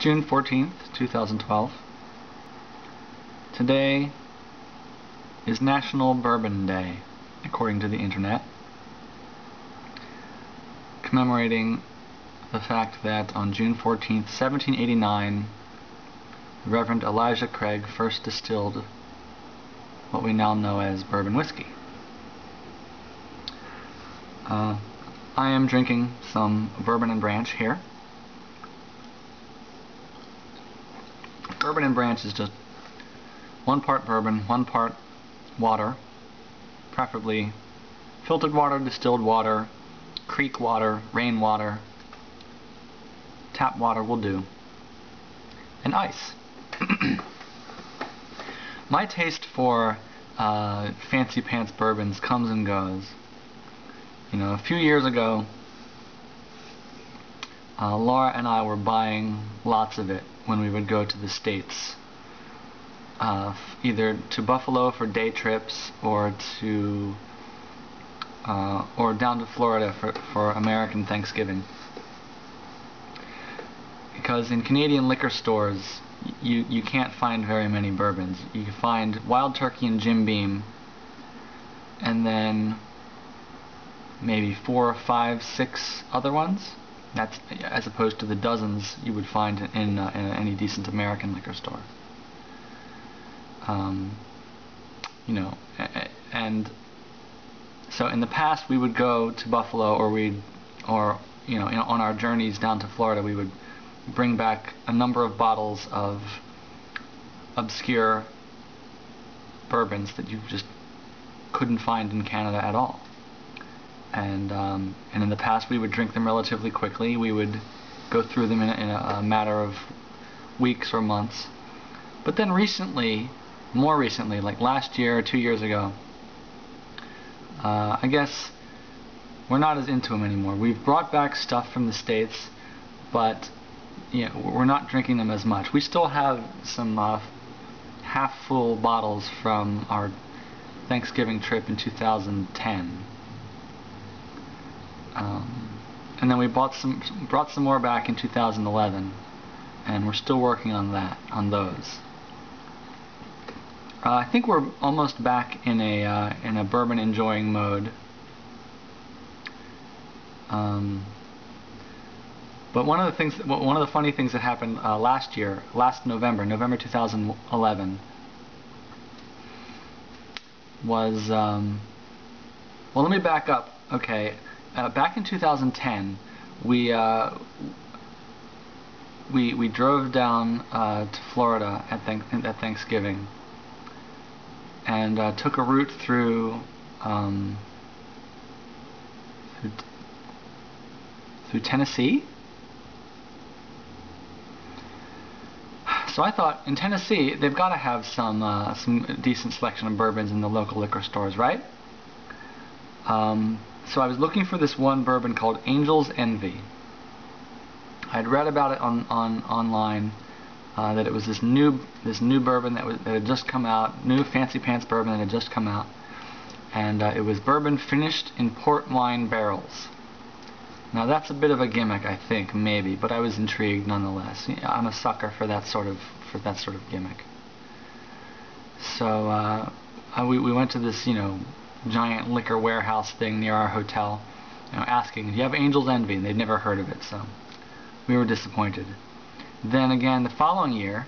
June 14th, 2012. Today is National Bourbon Day, according to the internet, commemorating the fact that on June 14th, 1789, the Reverend Elijah Craig first distilled what we now know as bourbon whiskey. I am drinking some Bourbon and Branch here. Bourbon and Branch is just 1 part bourbon, 1 part water, preferably filtered water, distilled water, creek water, rainwater, tap water will do, and ice. My taste for fancy pants bourbons comes and goes. You know, a few years ago, Laura and I were buying lots of it when we would go to the States, either to Buffalo for day trips or down to Florida for American Thanksgiving. Because in Canadian liquor stores, you can't find very many bourbons. You can find Wild Turkey and Jim Beam, and then maybe 4, 5, 6 other ones. That's as opposed to the dozens you would find in any decent American liquor store. You know, and so in the past we would go to Buffalo, or on our journeys down to Florida, we would bring back a number of bottles of obscure bourbons that you just couldn't find in Canada at all. And in the past we would drink them relatively quickly. We would go through them in a matter of weeks or months. But then recently, more recently, like last year or 2 years ago, I guess we're not as into them anymore. We've brought back stuff from the States, but we're not drinking them as much. We still have some half-full bottles from our Thanksgiving trip in 2010. And then we brought some more back in 2011, and we're still working on those. I think we're almost back in a bourbon enjoying mode. But one of the funny things that happened last November 2011, was well, let me back up. Okay. Back in 2010, we drove down to Florida at Thanksgiving, and took a route through Tennessee. So I thought, in Tennessee they've got to have some decent selection of bourbons in the local liquor stores, right? So I was looking for this one bourbon called Angel's Envy. I'd read about it online, that it was this new bourbon that had just come out, new fancy pants bourbon that had just come out, and it was bourbon finished in port wine barrels. Now that's a bit of a gimmick, I think, maybe, but I was intrigued nonetheless. I'm a sucker for that sort of gimmick. So we went to this giant liquor warehouse thing near our hotel, asking, do you have Angel's Envy? And they'd never heard of it, so we were disappointed. Then again, the following year,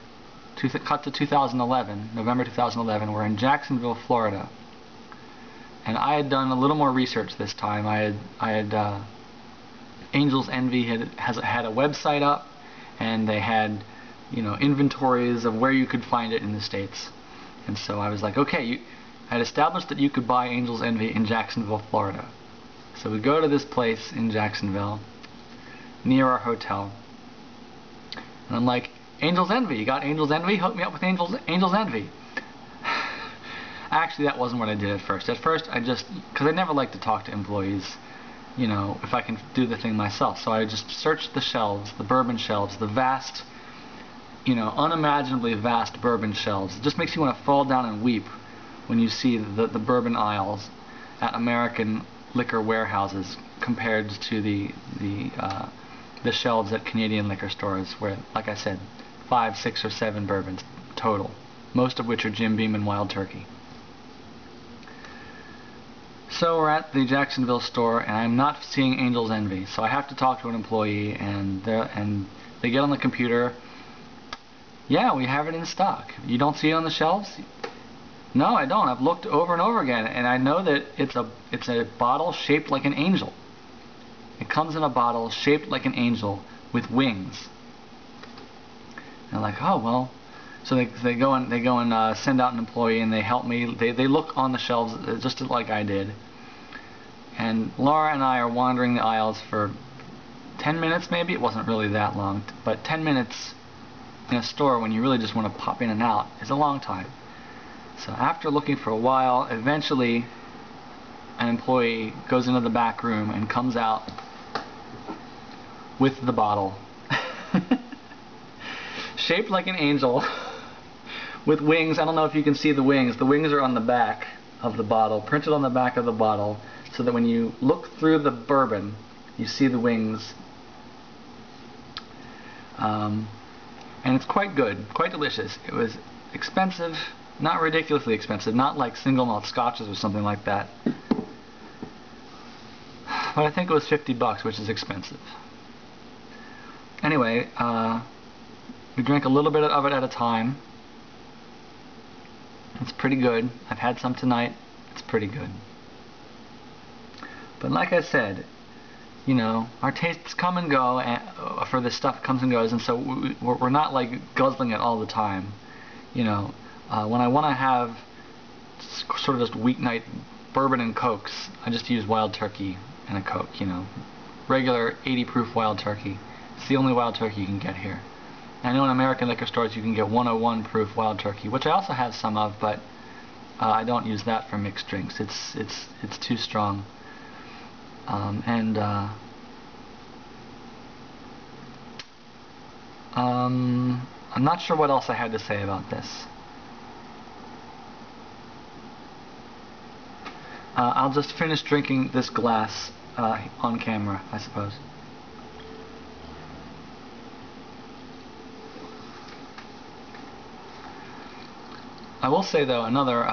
cut to 2011, November 2011, we're in Jacksonville, Florida, and I had done a little more research this time. I had Angel's Envy had a website up, and they had inventories of where you could find it in the States, and so I was like, okay, I had established that you could buy Angel's Envy in Jacksonville, Florida. So we go to this place in Jacksonville, near our hotel, and I'm like, Angel's Envy, you got Angel's Envy? Hook me up with Angel's Envy. Actually, that wasn't what I did at first. At first, because I never like to talk to employees, if I can do the thing myself. So I just searched the shelves, the bourbon shelves, the vast, unimaginably vast bourbon shelves. It just makes you want to fall down and weep when you see the bourbon aisles at American liquor warehouses compared to the the shelves at Canadian liquor stores where, like I said, 5, 6, or 7 bourbons total, most of which are Jim Beam and Wild Turkey. So we're at the Jacksonville store, and I'm not seeing Angel's Envy, so I have to talk to an employee, and they get on the computer. Yeah, we have it in stock. You don't see it on the shelves? No, I don't. I've looked over and over again, and I know that it's a bottle shaped like an angel. It comes in a bottle shaped like an angel with wings. And I'm like, oh well. So they go and send out an employee, and they help me. They look on the shelves just like I did. And Laura and I are wandering the aisles for 10 minutes maybe. It wasn't really that long, but 10 minutes in a store when you really just want to pop in and out is a long time. So after looking for a while, eventually an employee goes into the back room and comes out with the bottle. Shaped like an angel with wings. I don't know if you can see the wings. The wings are on the back of the bottle, printed on the back of the bottle, so that when you look through the bourbon, you see the wings. And it's quite good, quite delicious. It was expensive, not ridiculously expensive, not like single malt scotches or something like that. But I think it was $50, which is expensive. Anyway, we drank a little bit of it at a time. It's pretty good. I've had some tonight. It's pretty good. But like I said, you know, our tastes come and go, and for this stuff comes and goes, and so we're not like guzzling it all the time. You know, when I want to have sort of just weeknight bourbon and cokes, I just use Wild Turkey and a Coke. You know, regular 80 proof Wild Turkey. It's the only Wild Turkey you can get here. I know in American liquor stores you can get 101 proof Wild Turkey, which I also have some of, but I don't use that for mixed drinks. It's too strong. I'm not sure what else I had to say about this. I'll just finish drinking this glass on camera, I suppose. I will say though, another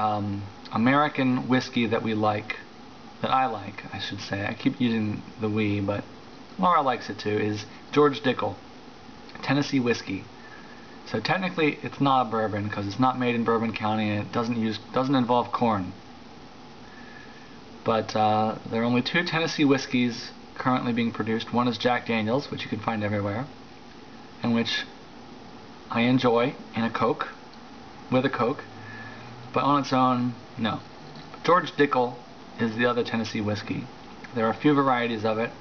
American whiskey that I like, I should say, I keep using the we, but Laura likes it too, is George Dickel, Tennessee whiskey. So technically it's not a bourbon because it's not made in Bourbon County and it doesn't involve corn. But there are only 2 Tennessee whiskeys currently being produced. One is Jack Daniel's, which you can find everywhere, and which I enjoy in a Coke, with a Coke, but on its own, no. George Dickel is the other Tennessee whiskey. There are a few varieties of it.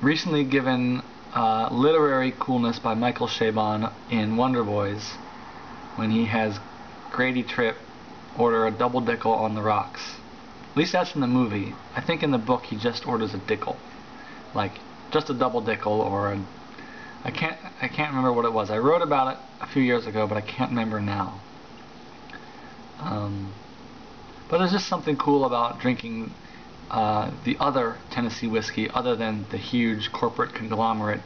Recently given literary coolness by Michael Chabon in Wonder Boys, when he has Grady Tripp order a double Dickel on the rocks. At least that's in the movie. I think in the book he just orders a Dickel, like just a double Dickel, or a, I can't remember what it was. I wrote about it a few years ago, but I can't remember now. But there's just something cool about drinking the other Tennessee whiskey, other than the huge corporate conglomerate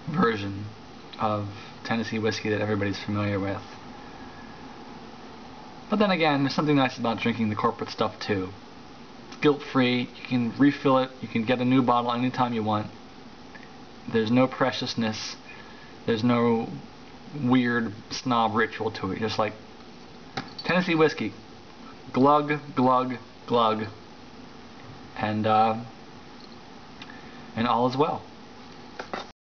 version of Tennessee whiskey that everybody's familiar with. But then again, there's something nice about drinking the corporate stuff too. It's guilt-free, you can refill it, you can get a new bottle anytime you want. There's no preciousness, there's no weird snob ritual to it. Just like Tennessee whiskey, glug, glug, glug, and all is well.